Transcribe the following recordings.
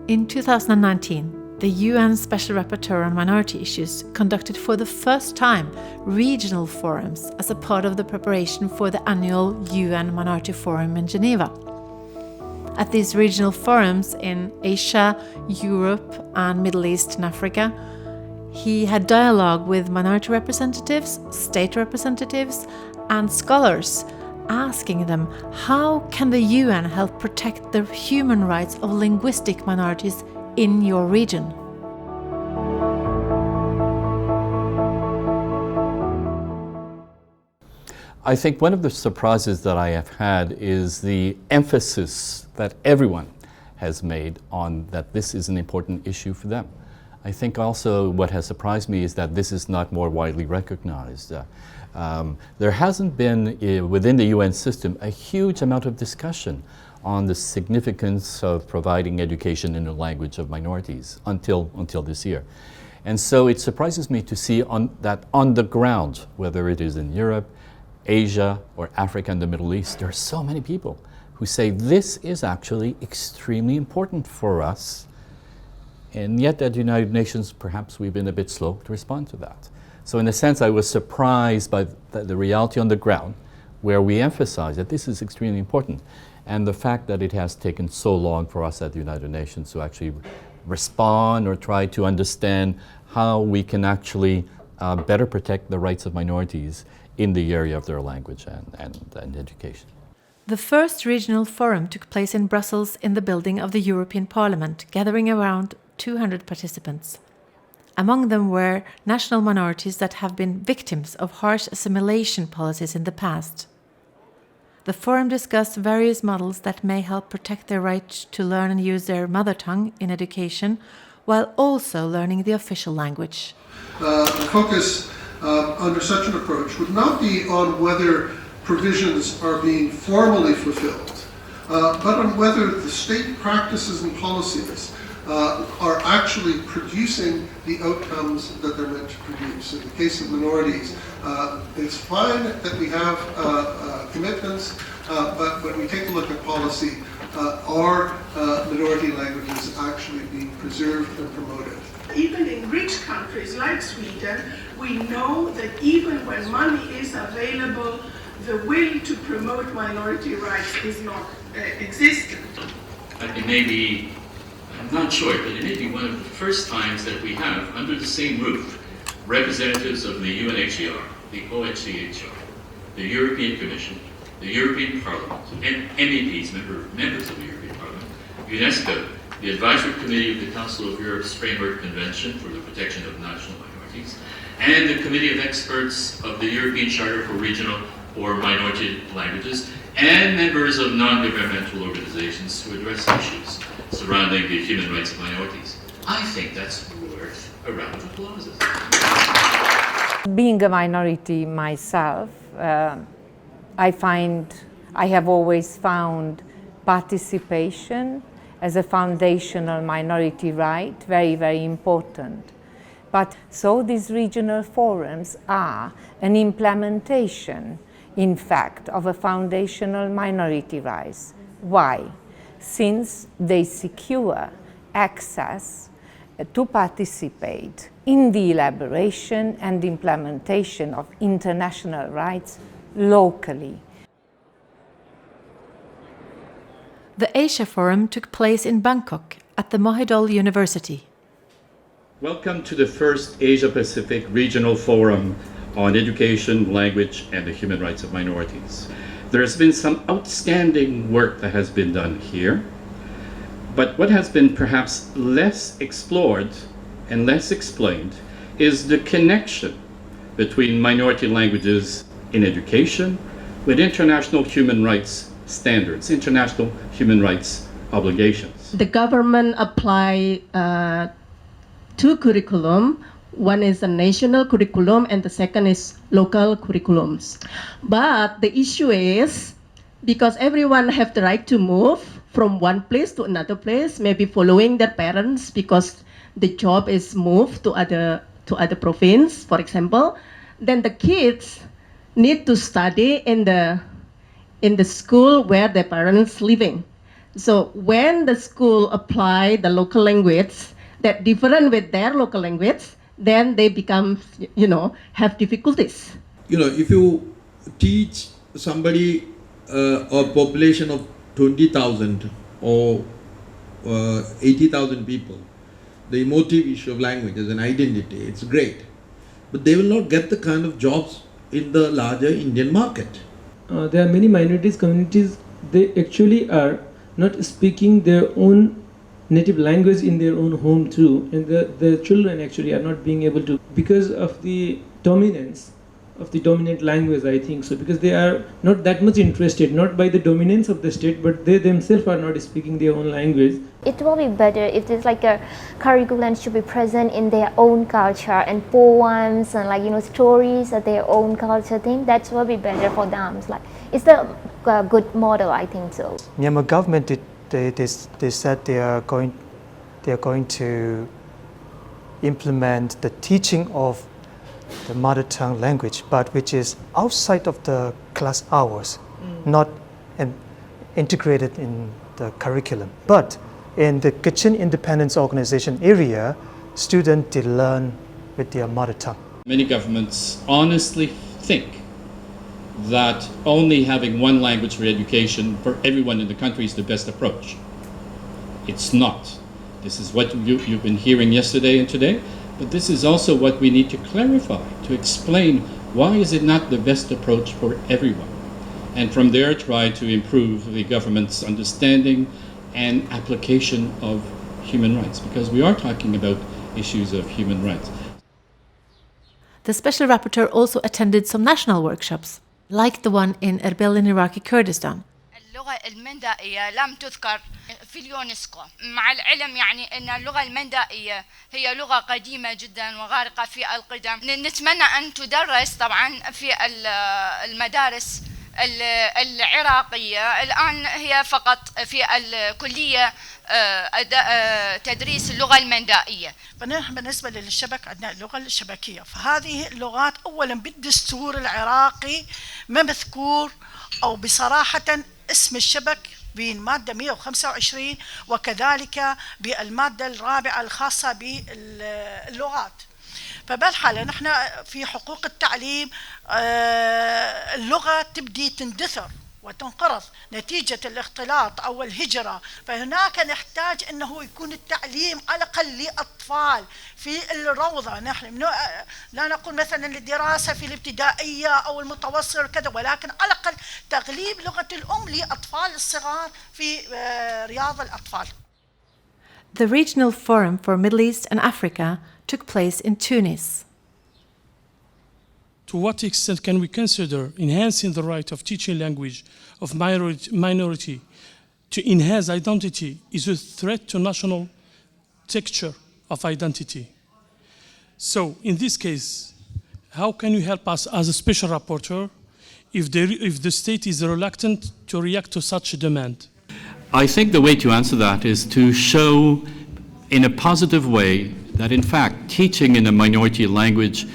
In 2019, the UN Special Rapporteur on Minority Issues conducted for the first time regional forums as a part of the preparation for the annual UN Minority Forum in Geneva. At these regional forums in Asia, Europe, and Middle East and Africa, he had dialogue with minority representatives, state representatives, and scholars, asking them how can the UN help protect the human rights of linguistic minorities in your region. I think one of the surprises that I have had is the emphasis that everyone has made on that this is an important issue for them. I think also what has surprised me is that this is not more widely recognized. There hasn't been within the UN system a huge amount of discussion on the significance of providing education in the language of minorities until this year. And so it surprises me to see that on the ground, whether it is in Europe, Asia, or Africa and the Middle East, there are so many people who say this is actually extremely important for us. And yet at the United Nations, perhaps we've been a bit slow to respond to that. So in a sense, I was surprised by the reality on the ground, where we emphasize that this is extremely important, and the fact that it has taken so long for us at the United Nations to actually respond or try to understand how we can actually better protect the rights of minorities in the area of their language and education. The first regional forum took place in Brussels in the building of the European Parliament, gathering around 200 participants. Among them were national minorities that have been victims of harsh assimilation policies in the past. The forum discussed various models that may help protect their right to learn and use their mother tongue in education, while also learning the official language. The focus under such an approach would not be on whether provisions are being formally fulfilled, but on whether the state practices and policies are actually producing the outcomes that they're meant to produce. In the case of minorities, it's fine that we have commitments, but when we take a look at policy, are minority languages actually being preserved and promoted? Even in rich countries like Sweden, we know that even when money is available, the will to promote minority rights is not existent. It may be, I'm not sure, but it may be one of the first times that we have, under the same roof, representatives of the UNHCR, the OHCHR, the European Commission, the European Parliament, MEPs, members of the European Parliament, UNESCO, the Advisory Committee of the Council of Europe's Framework Convention for the Protection of National Minorities, and the Committee of Experts of the European Charter for Regional or Minority Languages, and members of non-governmental organizations to address issues surrounding the human rights of minorities. I think that's worth a round of applause. Being a minority myself, I have always found participation as a foundational minority right very, very important. But so these regional forums are an implementation, in fact, of a foundational minority rights. Why? Since they secure access to participate in the elaboration and implementation of international rights locally. The Asia Forum took place in Bangkok at the Mahidol University. Welcome to the first Asia-Pacific Regional Forum on Education, Language, and the Human Rights of Minorities. There has been some outstanding work that has been done here, but what has been perhaps less explored and less explained is the connection between minority languages in education with international human rights standards, international human rights obligations. The government apply two curriculum. One is a national curriculum and the second is local curriculums. But the issue is, because everyone have the right to move from one place to another place, maybe following their parents because the job is moved to other province, for example, then the kids need to study in the school where their parents living. So when the school apply the local language that different with their local language, then they become, have difficulties. If you teach somebody a population of 20,000 or 80,000 people, the emotive issue of language as an identity, it's great. But they will not get the kind of jobs in the larger Indian market. There are many minorities communities, they actually are not speaking their own native language in their own home too, and the children actually are not being able to, because of the dominance of the dominant language, I think so, because they are not that much interested, not by the dominance of the state, but they themselves are not speaking their own language. It will be better if there's like a curriculum should be present in their own culture, and poems and stories of their own culture thing. That will be better for them. It's a good model, I think so. Myanmar government they said they are going to implement the teaching of the mother tongue language, but which is outside of the class hours, not integrated in the curriculum. But in the Kachin Independence Organization area, students they learn with their mother tongue. Many governments honestly think that only having one language for education for everyone in the country is the best approach. It's not. This is what you've been hearing yesterday and today, but this is also what we need to clarify, to explain why is it not the best approach for everyone. And from there try to improve the government's understanding and application of human rights, because we are talking about issues of human rights. The Special Rapporteur also attended some national workshops, like the one in Erbil in Iraqi Kurdistan. اللغة المندائية لم تذكر في اليونسكو، مع العلم أن اللغة المندائية هي لغة قديمة جدا وغارقة في القدم. نتمنى أن تدرس طبعا في المدارس العراقية. الآن هي فقط في الكلية تدريس اللغة المندائية. فنحن بالنسبة للشبك عندنا اللغة الشبكية، فهذه اللغات أولا بالدستور العراقي ما مذكور أو بصراحة اسم الشبك بالمادة 125 وكذلك بالمادة الرابعة الخاصة باللغات. فبالحالة نحن في حقوق التعليم اللغة تبدي تندثر وتنقرض نتيجة الاختلاط أو الهجرة، فهناك نحتاج أنه يكون التعليم على الأقل لأطفال في الروضة. نحن لا نقول مثلا للدراسة في الابتدائية أو المتوسط كذا، ولكن على الأقل تغليب لغة الأم لأطفال الصغار في رياض الأطفال. The Regional Forum for Middle East and Africa took place in Tunis. To what extent can we consider enhancing the right of teaching language of minority to enhance identity is a threat to national texture of identity? So in this case, how can you help us as a special rapporteur if the state is reluctant to react to such a demand? I think the way to answer that is to show in a positive way that in fact teaching in a minority language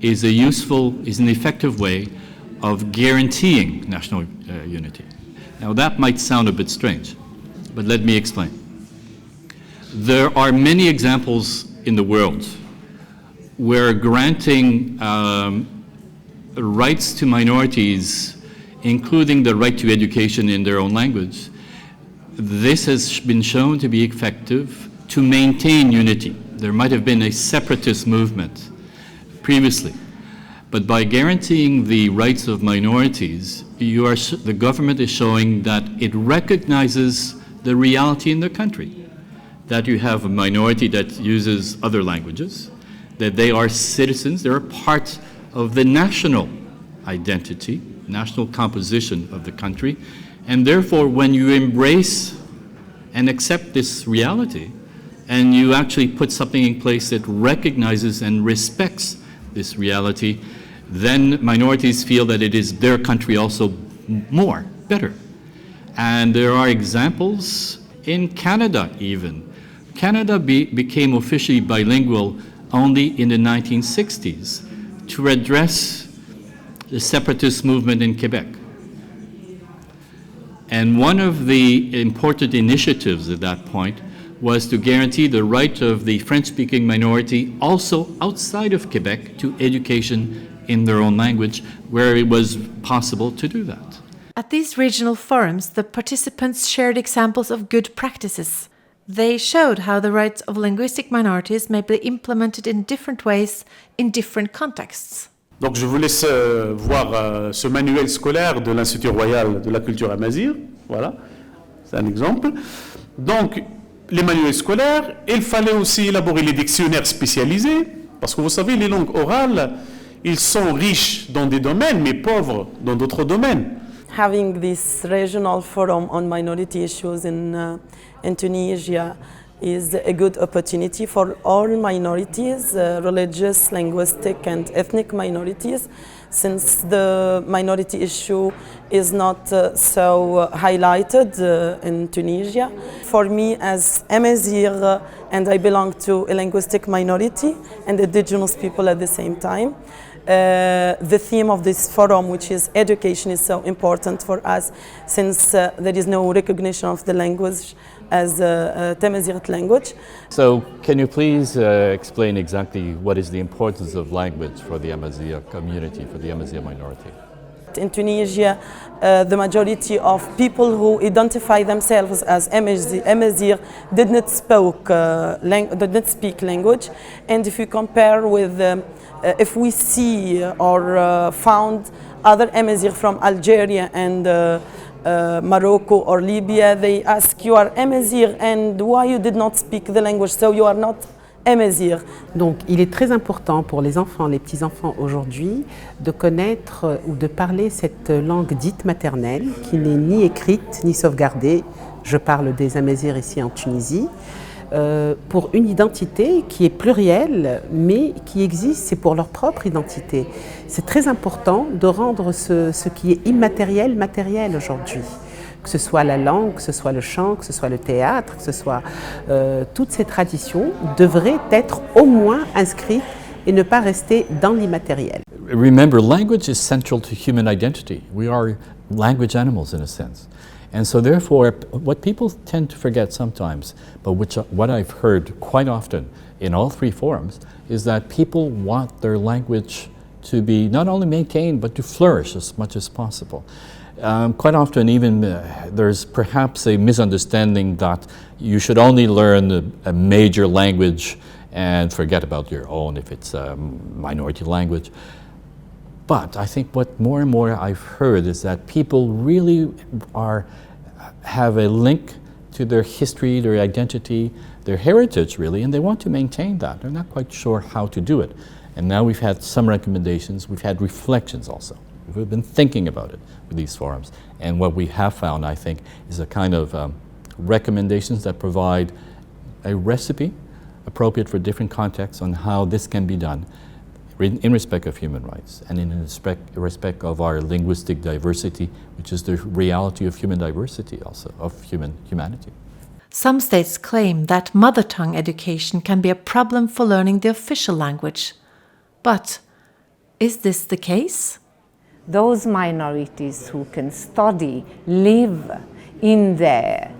is an effective way of guaranteeing national unity. Now that might sound a bit strange, but let me explain. There are many examples in the world where granting rights to minorities, including the right to education in their own language, this has been shown to be effective to maintain unity. There might have been a separatist movement previously, but by guaranteeing the rights of minorities, the government is showing that it recognizes the reality in the country, that you have a minority that uses other languages, that they are citizens, they're a part of the national identity, national composition of the country, and therefore when you embrace and accept this reality, and you actually put something in place that recognizes and respects this reality, then minorities feel that it is their country also better. And there are examples in Canada even. Canada became officially bilingual only in the 1960s to address the separatist movement in Quebec. And one of the important initiatives at that point was to guarantee the right of the French-speaking minority also outside of Quebec to education in their own language, where it was possible to do that. At these regional forums, the participants shared examples of good practices. They showed how the rights of linguistic minorities may be implemented in different ways in different contexts. Donc je vous laisse voir ce manuel scolaire de l'Institut Royal de la Culture Amazigh. Voilà, c'est un exemple. Donc, les manuels scolaires, il fallait aussi élaborer les dictionnaires spécialisés, parce que vous savez, les langues orales, ils sont riches dans des domaines, mais pauvres dans d'autres domaines. Having this regional forum on minority issues in Tunisia is a good opportunity for all minorities, religious, linguistic and ethnic minorities, since the minority issue is not so highlighted in Tunisia. For me as Amazigh, and I belong to a linguistic minority and indigenous people at the same time, the theme of this forum, which is education, is so important for us, since there is no recognition of the language as a Tamazight language. So can you please explain exactly what is the importance of language for the Amazigh community, for the Amazigh minority? In Tunisia, the majority of people who identify themselves as Amazigh did not speak language, and if you compare with, if we see or found other Amazigh from Algeria and Morocco or Libya, they ask, you are Amazigh and why you did not speak the language, so you are not Amazigh. Donc il est très important pour les enfants, les petits-enfants aujourd'hui, de connaître ou de parler cette langue dite maternelle qui n'est ni écrite ni sauvegardée. Je parle des Amazighs ici en Tunisie. Pour une identité qui est plurielle, mais qui existe, c'est pour leur propre identité. C'est très important de rendre ce qui est immatériel, matériel aujourd'hui. Que ce soit la langue, que ce soit le chant, que ce soit le théâtre, que ce soit toutes ces traditions devraient être au moins inscrites et ne pas rester dans l'immatériel. Remember, language is central to human identity. We are language animals in a sense. And so therefore, what people tend to forget sometimes, but what I've heard quite often in all three forums, is that people want their language to be not only maintained, but to flourish as much as possible. Quite often even there's perhaps a misunderstanding that you should only learn a major language and forget about your own if it's a minority language. But I think what more and more I've heard is that people really have a link to their history, their identity, their heritage really, and they want to maintain that. They're not quite sure how to do it. And now we've had some recommendations, we've had reflections also. We've been thinking about it with these forums. And what we have found, I think, is a kind of recommendations that provide a recipe appropriate for different contexts on how this can be done in respect of human rights and in respect of our linguistic diversity, which is the reality of human diversity also, of humanity. Some states claim that mother tongue education can be a problem for learning the official language. But is this the case? Those minorities who can study, live in their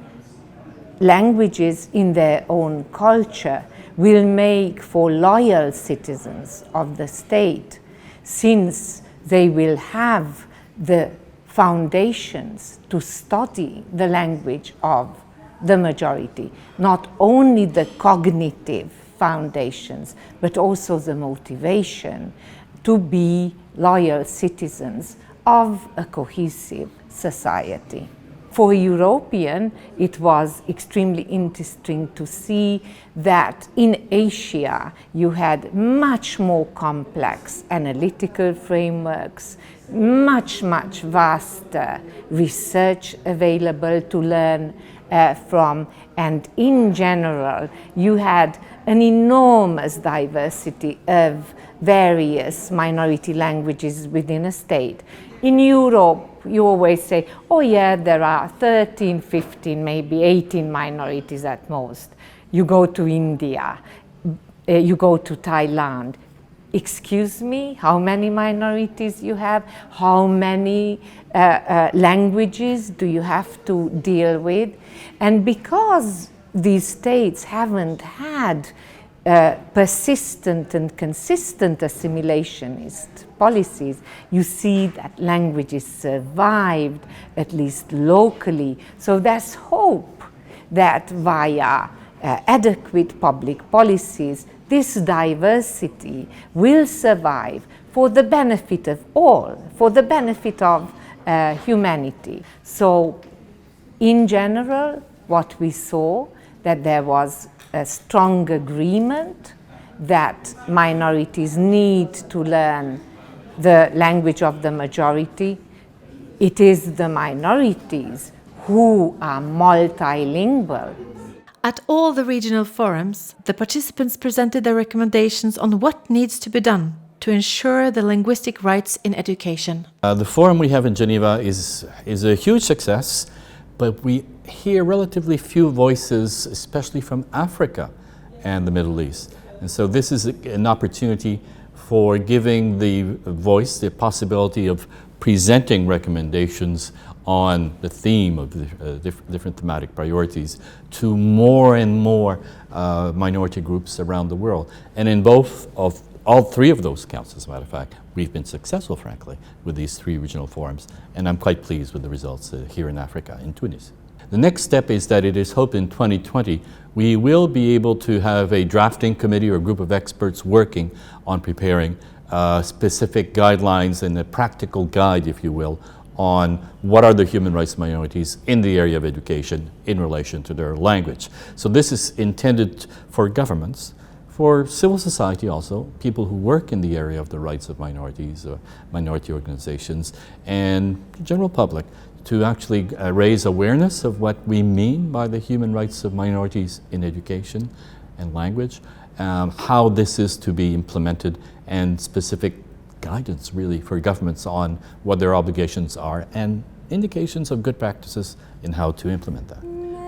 languages, in their own culture, will make for loyal citizens of the state, since they will have the foundations to study the language of the majority, not only the cognitive foundations, but also the motivation to be loyal citizens of a cohesive society. For a European, it was extremely interesting to see that in Asia you had much more complex analytical frameworks, much vaster research available to learn from, and in general you had an enormous diversity of various minority languages within a state. In Europe, you always say, oh yeah, there are 13, 15, maybe 18 minorities at most. You go to India, you go to Thailand, excuse me, how many minorities you have, how many languages do you have to deal with. And because these states haven't had persistent and consistent assimilationist policies, you see that languages survived, at least locally. So there's hope that via adequate public policies, this diversity will survive for the benefit of all, for the benefit of humanity. So in general, what we saw, that there was a strong agreement that minorities need to learn the language of the majority. It is the minorities who are multilingual. At all the regional forums, the participants presented their recommendations on what needs to be done to ensure the linguistic rights in education. The forum we have in Geneva is a huge success, but we hear relatively few voices, especially from Africa and the Middle East. And so this is an opportunity for giving the voice the possibility of presenting recommendations on the theme of the different thematic priorities to more and more minority groups around the world. And in all three of those counts, as a matter of fact, we've been successful, frankly, with these three regional forums. And I'm quite pleased with the results here in Africa, in Tunis. The next step is that it is hoped in 2020 we will be able to have a drafting committee or a group of experts working on preparing specific guidelines and a practical guide, if you will, on what are the human rights minorities in the area of education in relation to their language. So this is intended for governments, for civil society also, people who work in the area of the rights of minorities, minority organizations, and the general public, to actually raise awareness of what we mean by the human rights of minorities in education and language, how this is to be implemented, and specific guidance really for governments on what their obligations are and indications of good practices in how to implement that.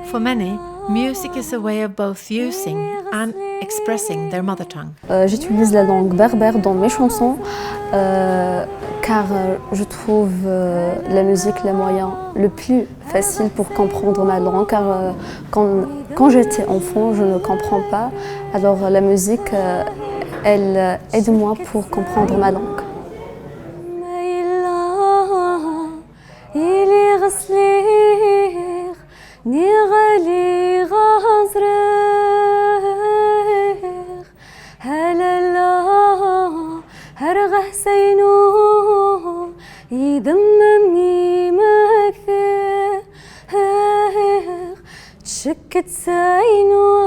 For many, music is a way of both using and expressing their mother tongue. J'utilise la langue berbère dans mes chansons car je trouve la musique le moyen le plus facile pour comprendre ma langue, car quand j'étais enfant, je ne comprends pas. Alors la musique, elle aide moi pour comprendre ma langue. شكت ساينو